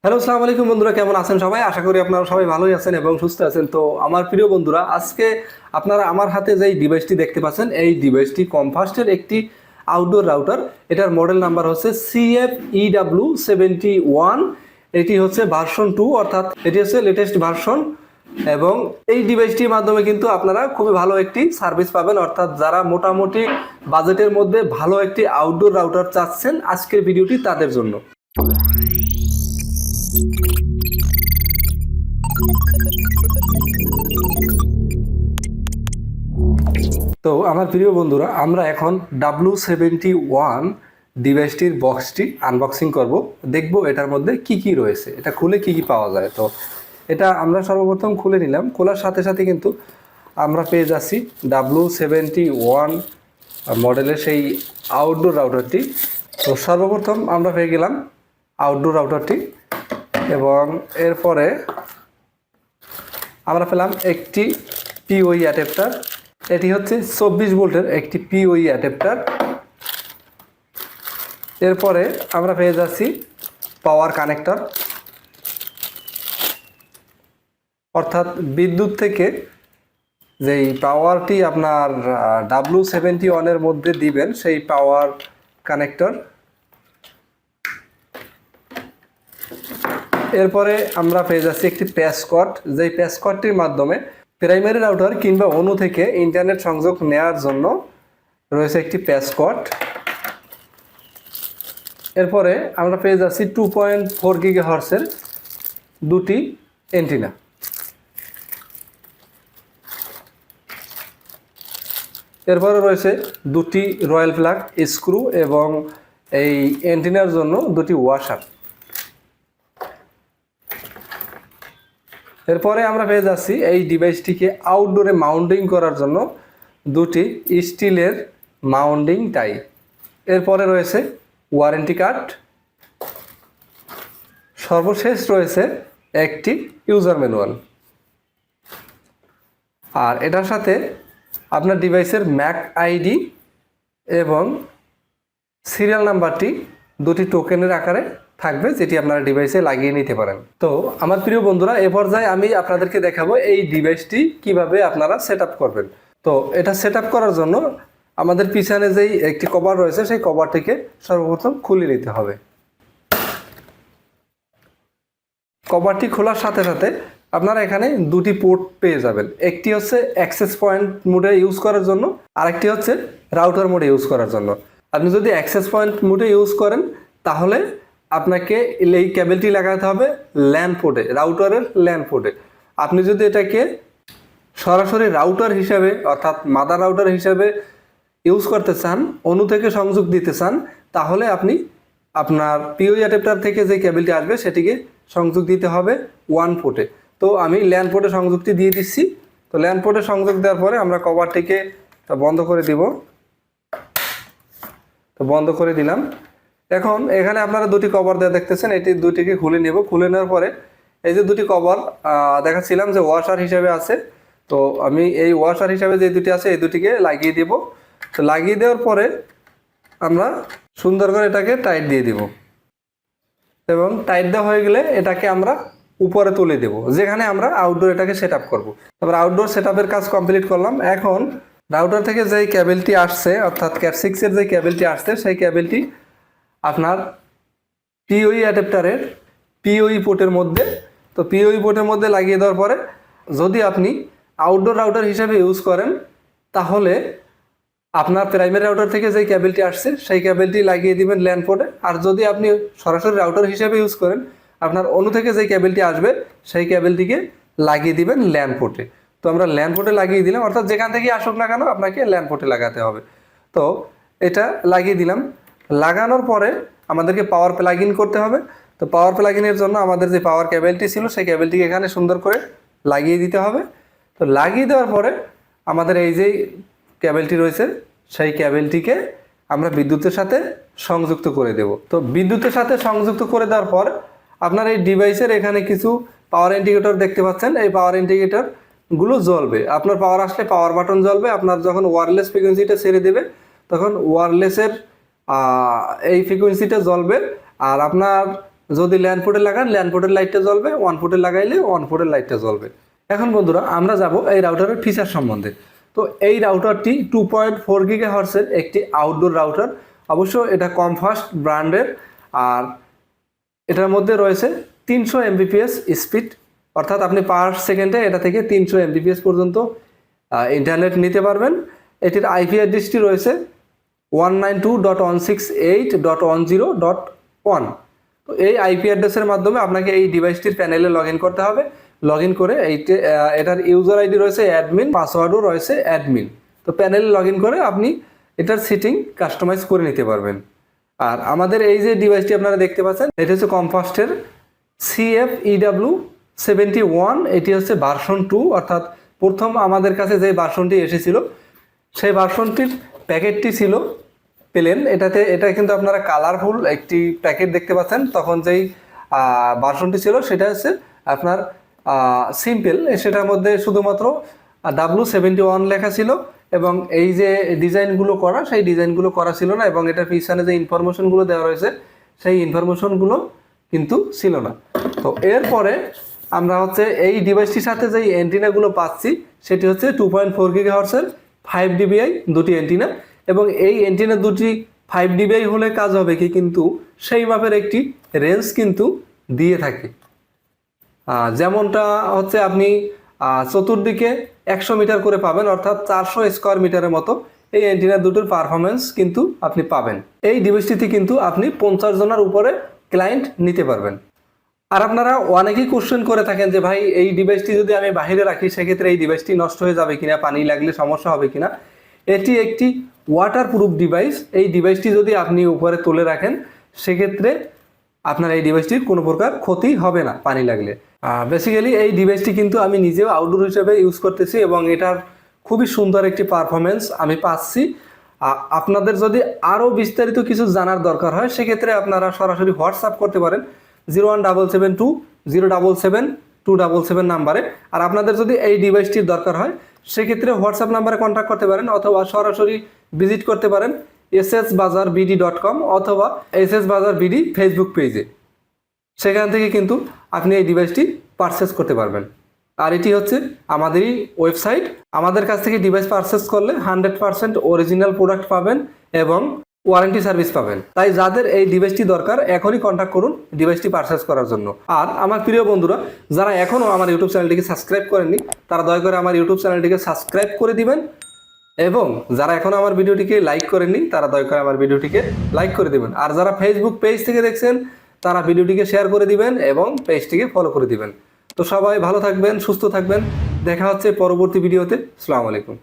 Hello, আসসালামু আলাইকুম বন্ধুরা, কেমন আছেন সবাই? আশা করি আপনারা সবাই ভালোই আছেন এবং সুস্থ আছেন। তো আমার প্রিয় বন্ধুরা, আজকে আপনারা আমার হাতে যেই ডিভাইসটি দেখতে পাচ্ছেন, এই ডিভাইসটি কমফাস্টের একটি আউটডোর রাউটার। এটার মডেল নাম্বার হচ্ছে CF-EW71। এটি হচ্ছে ভার্সন 2, অর্থাৎ এটি হচ্ছে লেটেস্ট ভার্সন। এবং এই ডিভাইসটির মাধ্যমে কিন্তু আপনারা খুবই ভালো একটি সার্ভিস পাবেন, অর্থাৎ যারা মোটামুটি বাজেটের মধ্যে ভালো একটি আউটডোর রাউটার চাচ্ছেন, আজকের ভিডিওটি তাদের জন্য। তো আমার প্রিয় বন্ধুরা, আমরা এখন W71 ডিভাইসটির বক্সটি আনবক্সিং করব, দেখব এটার মধ্যে কি কি রয়েছে, এটা খুলে কি কি পাওয়া যায়। তো এটা আমরা সর্বপ্রথম খুলে নিলাম। খোলার সাথে সাথে কিন্তু আমরা পেয়ে যাচ্ছি W71 মডেলের সেই আউটডোর রাউটারটি। তো সর্বপ্রথম আমরা পেয়ে গেলাম আউটডোর রাউটারটি, এবং এরপরে আমরা পেলাম একটি পিওই অ্যাডাপ্টার। এটি হচ্ছে 24 ভোল্টের একটি পিওই অ্যাডাপ্টার। এরপরে আমরা পেয়ে যাচ্ছি পাওয়ার কানেক্টর, অর্থাৎ বিদ্যুৎ থেকে যেই পাওয়ারটি আপনার W71 এর মধ্যে দিবেন, সেই পাওয়ার কানেক্টর। এরপরে আমরা পেয়ে যাচ্ছি একটি প্যাসকট, যেই প্যাসকটটির মাধ্যমে প্রাইমারি রাউটার কিংবা অনু থেকে ইন্টারনেট সংযোগ নেওয়ার জন্য রয়েছে একটি প্যাসকট। এরপরে আমরা পেয়ে যাচ্ছি 2.4 GHz-এর দুটি অ্যান্টেনা। এরপরে রয়েছে দুটি রয়্যাল প্লাগ স্ক্রু এবং এই অ্যান্টেনার জন্য দুটি ওয়াশার। এরপরে আমরা পেয়ে যাচ্ছি এই ডিভাইসটিকে আউটডোরে মাউন্টিং করার জন্য দুটি স্টিলের মাউন্টিং টাই। এরপরে রয়েছে ওয়ারেন্টি কার্ড। সর্বশেষ রয়েছে একটি ইউজার ম্যানুয়াল। আর এটার সাথে আপনার ডিভাইসের ম্যাক আইডি এবং সিরিয়াল নাম্বারটি দুটি টোকেনের আকারে থাকবে, যেটি আপনারা ডিভাইসে লাগিয়ে নিতে পারেন। তো আমার প্রিয় বন্ধুরা, এ পর্যায়ে আমি আপনাদেরকে দেখাবো এই ডিভাইসটি কিভাবে আপনারা সেট আপ করবেন। তো এটা সেট আপ করার জন্য আমাদের পিছনে যেই একটি কভার রয়েছে, সেই কভারটিকে সর্বপ্রথম খুলে নিতে হবে। কভারটি খোলার সাথে সাথে আপনারা এখানে দুটি পোর্ট পেয়ে যাবেন। একটি হচ্ছে অ্যাক্সেস পয়েন্ট মোডে ইউজ করার জন্য, আরেকটি হচ্ছে রাউটার মোডে ইউজ করার জন্য। আপনি যদি অ্যাক্সেস পয়েন্ট মোডে ইউজ করেন, তাহলে আপনাকে এই কেবলটি লাগাতে হবে ল্যান পোর্টে, রাউটারের ল্যান পোর্টে। আপনি যদি এটাকে সরাসরি রাউটার হিসাবে, অর্থাৎ মাদার রাউটার হিসাবে ইউজ করতে চান, অনু থেকে সংযোগ দিতে চান, তাহলে আপনি আপনার পিওই অ্যাডাপ্টার থেকে যে কেবলটি আসবে সেটিকে সংযোগ দিতে হবে ওয়ান পোর্টে। তো আমি ল্যান পোর্টে সংযোগটি দিয়ে দিচ্ছি। তো ল্যান পোর্টে সংযোগ দেওয়ার পরে আমরা কভারটিকে বন্ধ করে দিব। তো বন্ধ করে দিলাম। এখন এখানে আপনারা দুটি কভার দেওয়া দেখতেছেন, এটি দুটিকে খুলে নেব। খুলে নেওয়ার পরে এই যে দুটি কভার দেখাচ্ছিলাম যে ওয়াশার হিসাবে আছে, তো আমি এই ওয়াশার হিসাবে যে দুটি আছে এই দুটিকে লাগিয়ে দিব। তো লাগিয়ে দেওয়ার পরে আমরা সুন্দর করে এটাকে টাইট দিয়ে দিব, এবং টাইট দেওয়া হয়ে গেলে এটাকে আমরা উপরে তুলে দেব, যেখানে আমরা আউটডোর এটাকে সেট আপ করবো। তারপর আউটডোর সেট আপের কাজ কমপ্লিট করলাম। এখন রাউটার থেকে যেই কেবলটি আসছে, অর্থাৎ ক্যাট 6-এর যে কেবলটি আসছে, সেই কেবলটি আপনার পিওই অ্যাডাপ্টারের পিওই পোর্টের মধ্যে, তো পিওই পোর্টের মধ্যে লাগিয়ে দেওয়ার পরে যদি আপনি আউটডোর রাউটার হিসাবে ইউজ করেন, তাহলে আপনার প্রাইমারি রাউটার থেকে যেই কেবলটি আসছে সেই কেবলটি লাগিয়ে দিবেন ল্যান পোর্টে। আর যদি আপনি সরাসরি রাউটার হিসাবে ইউজ করেন, আপনার অনু থেকে যেই কেবলটি আসবে সেই কেবলটিকে লাগিয়ে দিবেন ল্যান পোর্টে। তো আমরা ল্যান পোর্টে লাগিয়ে দিলাম, অর্থাৎ যেখান থেকেই আসুক না কেন আপনাকে ল্যান পোর্টে লাগাতে হবে। তো এটা লাগিয়ে দিলাম। লাগানোর পরে আমাদেরকে পাওয়ার প্লাগ ইন করতে হবে। তো পাওয়ার প্লাগ ইনের জন্য আমাদের যে পাওয়ার কেবলটি ছিল, সেই কেবলটিকে এখানে সুন্দর করে লাগিয়ে দিতে হবে। তো লাগিয়ে দেওয়ার পরে আমাদের এই যে কেবলটি রয়েছে, সেই কেবলটিকে আমরা বিদ্যুতের সাথে সংযুক্ত করে দেব। তো বিদ্যুতের সাথে সংযুক্ত করে দেওয়ার পর আপনার এই ডিভাইসের এখানে কিছু পাওয়ার ইন্ডিকেটর দেখতে পাচ্ছেন। এই পাওয়ার ইন্ডিকেটরগুলো জ্বলবে। আপনার পাওয়ার আসলে পাওয়ার বাটন জ্বলবে। আপনার যখন ওয়্যারলেস ফ্রিকোয়েন্সিটা ছেড়ে দেবে, তখন ওয়্যারলেসের এই ফ্রিকোয়েন্সিটা জ্বলবে। আর আপনার যদি ল্যান্ড পোর্টে লাগান ল্যান্ড পোর্টের লাইটটা জ্বলবে, ওয়ান পোর্টে লাগাইলে ওয়ান পোর্টের লাইটটা জ্বলবে। এখন বন্ধুরা আমরা যাব এই রাউটারের ফিচার সম্বন্ধে। তো এই রাউটারটি 2.4 GHz-এর একটি আউটডোর রাউটার। অবশ্য এটা কমফাস্ট ব্র্যান্ডের, আর এটার মধ্যে রয়েছে 300 Mbps স্পিড, অর্থাৎ আপনি পার সেকেন্ডে এটা থেকে 300 Mbps পর্যন্ত ইন্টারনেট নিতে পারবেন। এটির আইপি অ্যাড্রেসটি রয়েছে 192.168.10.1। তো এই আইপি অ্যাড্রেসের মাধ্যমে আপনাকে এই ডিভাইসটির প্যানেলে লগ ইন করতে হবে। লগ ইন করে এটার ইউজার আইডি রয়েছে অ্যাডমিন, পাসওয়ার্ডও রয়েছে অ্যাডমিন। তো প্যানেলে লগ ইন করে আপনি এটার সেটিং কাস্টমাইজ করে নিতে পারবেন। আর আমাদের এই যে ডিভাইসটি আপনারা দেখতে পাচ্ছেন, এটি হচ্ছে কমফাস্টের CF-EW71। এটি হচ্ছে ভার্সন 2, অর্থাৎ প্রথম আমাদের কাছে যে ভার্সনটি এসেছিল সেই ভার্সনটির প্যাকেটটি ছিল প্লেন। এটা কিন্তু আপনারা কালারফুল একটি প্যাকেট দেখতে পাচ্ছেন। তখন যেই ভার্সনটি ছিল সেটা হচ্ছে আপনার সিম্পল, সেটার মধ্যে শুধুমাত্র W71 লেখা ছিল এবং এই যে ডিজাইনগুলো করা সেই ডিজাইনগুলো করা ছিল না, এবং এটার পিছনে যে ইনফরমেশনগুলো দেওয়া রয়েছে সেই ইনফরমেশনগুলো কিন্তু ছিল না। তো এরপরে আমরা হচ্ছে এই ডিভাইসটির সাথে যেই অ্যান্টিনাগুলো পাচ্ছি সেটি হচ্ছে 2.4 GHz-এর 5 dBi দুটি অ্যান্টিনা, এবং এই অ্যান্টিনা দুটি 5 dBi হলে কাজ হবে কি, কিন্তু সেই মাপের একটি রেঞ্জ কিন্তু দিয়ে থাকে। যেমনটা হচ্ছে আপনি চতুর্দিকে 100 মিটার করে পাবেন, অর্থাৎ 400 স্কোয়ার মিটারের মতো এই অ্যান্টিনা দুটোর পারফরমেন্স কিন্তু আপনি পাবেন। এই ডিভাইসটিতে কিন্তু আপনি 50 জনের উপরে ক্লায়েন্ট নিতে পারবেন। আর আপনারা অনেকেই কোশ্চেন করে থাকেন যে ভাই এই ডিভাইসটি যদি আমি বাইরে রাখি সেক্ষেত্রে এই ডিভাইসটি নষ্ট হয়ে যাবে কিনা, পানি লাগলে সমস্যা হবে কিনা। এটি একটি ওয়াটারপ্রুফ ডিভাইস। এই ডিভাইসটি যদি আপনি উপরে তুলে রাখেন সেক্ষেত্রে আপনার এই ডিভাইসটির কোনো প্রকার ক্ষতি হবে না পানি লাগলে। বেসিক্যালি এই ডিভাইসটি কিন্তু আমি নিজেও আউটডোর হিসেবে ইউজ করতেছি এবং এটার খুবই সুন্দর একটি পারফরমেন্স আমি পাচ্ছি। আপনাদের যদি আরও বিস্তারিত কিছু জানার দরকার হয় সেক্ষেত্রে আপনারা সরাসরি হোয়াটসঅ্যাপ করতে পারেন 01772077277 নাম্বারে। আর আপনাদের যদি এই ডিভাইসটির দরকার হয় সেক্ষেত্রে হোয়াটসঅ্যাপ নাম্বারে কন্ট্যাক্ট করতে পারেন, অথবা সরাসরি ভিজিট করতে পারেন ssbazarbd.com অথবা ssbazarbd ফেসবুক পেজে। সেখান থেকে কিন্তু আপনি এই ডিভাইসটি পারচেস করতে পারবেন। আর এটি হচ্ছে আমাদেরই ওয়েবসাইট। আমাদের কাছ থেকে ডিভাইস পারচেস করলে 100% অরিজিনাল প্রোডাক্ট পাবেন এবং ওয়ারেন্টি সার্ভিস পাবেন। তাই যাদের এই ডিভাইসটি দরকার এখনই কন্ট্যাক্ট করুন ডিভাইসটি পারচেস করার জন্য। আর আমার প্রিয় বন্ধুরা, যারা এখনও আমার ইউটিউব চ্যানেলটিকে সাবস্ক্রাইব করেননি তারা দয়া করে আমার ইউটিউব চ্যানেলটিকে সাবস্ক্রাইব করে দিবেন, এবং যারা এখনও আমার ভিডিওটিকে লাইক করেননি তারা দয়া করে আমার ভিডিওটিকে লাইক করে দিবেন। আর যারা ফেসবুক পেজ থেকে দেখছেন তারা ভিডিওটিকে শেয়ার করে দিবেন এবং পেজটিকে ফলো করে দিবেন। তো সবাই ভালো থাকবেন, সুস্থ থাকবেন। দেখা হচ্ছে পরবর্তী ভিডিওতে। আসসালামু আলাইকুম।